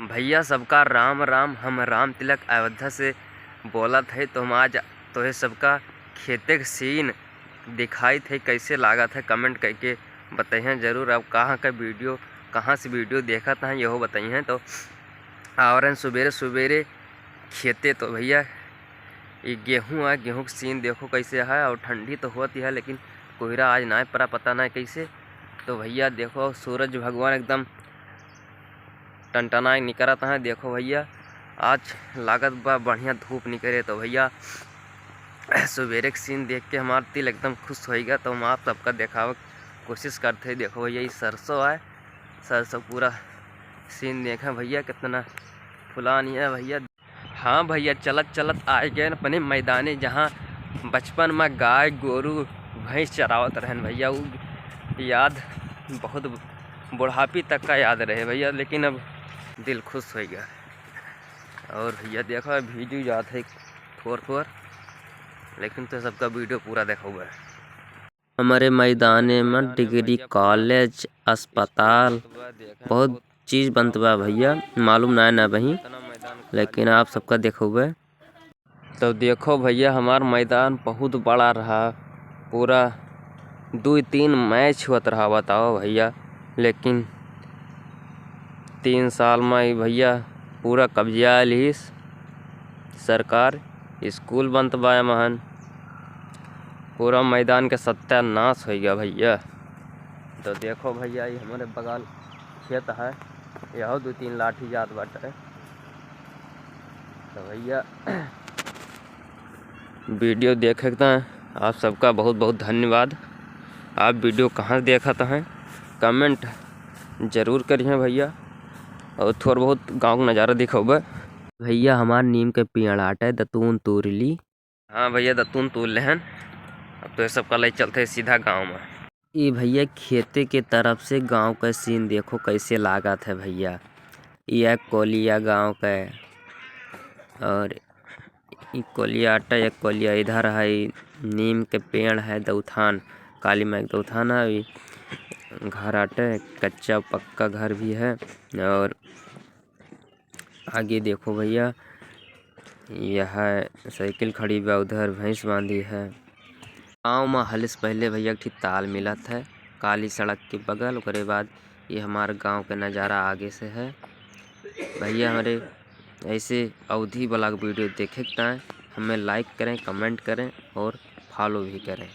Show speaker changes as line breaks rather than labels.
भैया सबका राम राम। हम राम तिलक अयोध्या से बोलत है। तो हम आज तोहे सबका खेते के सीन दिखाई थे, कैसे लागत है कमेंट करके बताइए ज़रूर। अब कहाँ से वीडियो देखा था यहो बताइए। तो और सवेरे सवेरे खेते तो भैया ये गेहूँ है, गेहूँ का सीन देखो कैसे है। और ठंडी तो होती है लेकिन कोहरा आज ना पड़ा, पता नहीं कैसे। तो भैया देखो सूरज भगवान एकदम टनटना निकलता है। देखो भैया आज लागत बा बढ़िया धूप निकले। तो भैया सवेरे के सीन देख के हमारा दिल एकदम खुश होएगा। तो हम आप सबका दिखावे कोशिश करते हैं। देखो भैया ये सरसों है, सरसों पूरा सीन देखा भैया कितना फुलानी है भैया। हाँ भैया चलत चलत आए गए अपने मैदाने जहाँ बचपन में गाय गोरू भैंस चरावत रहन भैया। वो याद बहुत बुढ़ापी तक का याद रहे भैया, लेकिन अब दिल खुश हो गया। और भैया देखो वीडियो याद है थोड़ लेकिन तो सबका वीडियो पूरा देखा हुआ है। हमारे मैदाने में डिग्री कॉलेज अस्पताल बहुत चीज़ बनत बा भैया, मालूम ना वही, लेकिन आप सबका देखो हुआ है। तो देखो भैया हमार मैदान बहुत बड़ा रहा, पूरा 2-3 मैच होत रहा बताओ भैया। लेकिन 3 साल में भैया पूरा कब्जा ली सरकार, स्कूल बनत बा महन, पूरा मैदान के सत्यानाश हो गया भैया। तो देखो भैया ये हमारे बगल खेत है, यह 2-3 लाठी याद बाटे। तो भैया वीडियो देखते हैं आप सबका बहुत बहुत धन्यवाद। आप वीडियो कहाँ से देखते हैं कमेंट ज़रूर करिए भैया। और थोड़ा बहुत गांव का नज़ारा दिखाओ भैया। हमार नीम के पेड़ आटे दतून तोड़ ली। हाँ भैया दतून तोड़ लेहन। अब तो ये सबका ले चलते सीधा गांव में। ये भैया खेते के तरफ से गांव का सीन देखो कैसे लागत है भैया। यह कोलिया गांव का है और कोलिया आटा, एक कोलिया इधर है। नीम के पेड़ है, दउथान काली माई दउथान है। घर आटे कच्चा पक्का घर भी है। और आगे देखो भैया यह साइकिल खड़ी बा, उधर भैंस बांधी है। गाँव में हलिस पहले भैया ठीक ताल मिलत है काली सड़क के बगल। उसके बाद ये हमारे गांव का नज़ारा आगे से है भैया। हमारे ऐसे अवधि वाला वीडियो देखे हमें लाइक करें, कमेंट करें और फॉलो भी करें।